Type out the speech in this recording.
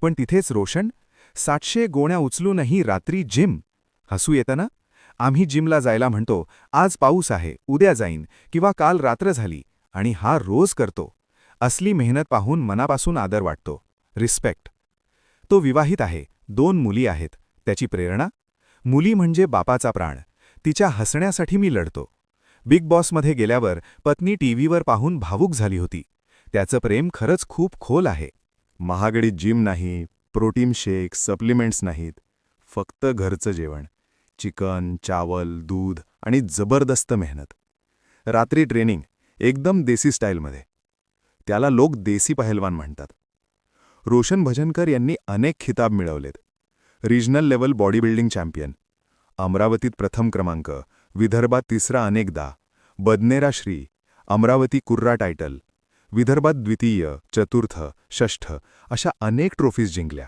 पण तिथेच रोशन 700 गोण्या उचलूनही रात्री जिम. हसू येतं ना? आम्ही जिमला जायला म्हणतो, आज पाऊस आहे, उद्या जाईन, किंवा काल रात्र झाली, आणि हा रोज करतो. असली मेहनत पाहून मनापासून आदर वाटतो. रिस्पेक्ट. तो विवाहित आहे, 2 मुली आहेत. त्याची प्रेरणा? मुली म्हणजे बापाचा प्राण. तिच्या हसण्यासाठी मी लढतो. बिग बॉसमध्ये गेल्यावर पत्नी टीव्हीवर पाहून भावूक झाली होती. त्याचं प्रेम खरंच खूप खोल आहे. महागडी जिम नाही, प्रोटीन शेक, सप्लिमेंट्स नाहीत. फक्त घरचं जेवण. चिकन, चावल, दूध आणि जबरदस्त मेहनत. रात्री ट्रेनिंग, एकदम देसी स्टाईलमध्ये. त्याला लोक देसी पहलवान म्हणतात. रोशन भजनकर यांनी अनेक खिताब मिळवलेत. Regional level body building champion, अमरावतीत प्रथम क्रमांक, विदर्भात तिसरा अनेकदा, बदनेरा श्री, अमरावती कुर्रा टायटल, विदर्भात द्वितीय, चतुर्थ, षष्ठ अशा अनेक ट्रॉफीज जिंकल्या.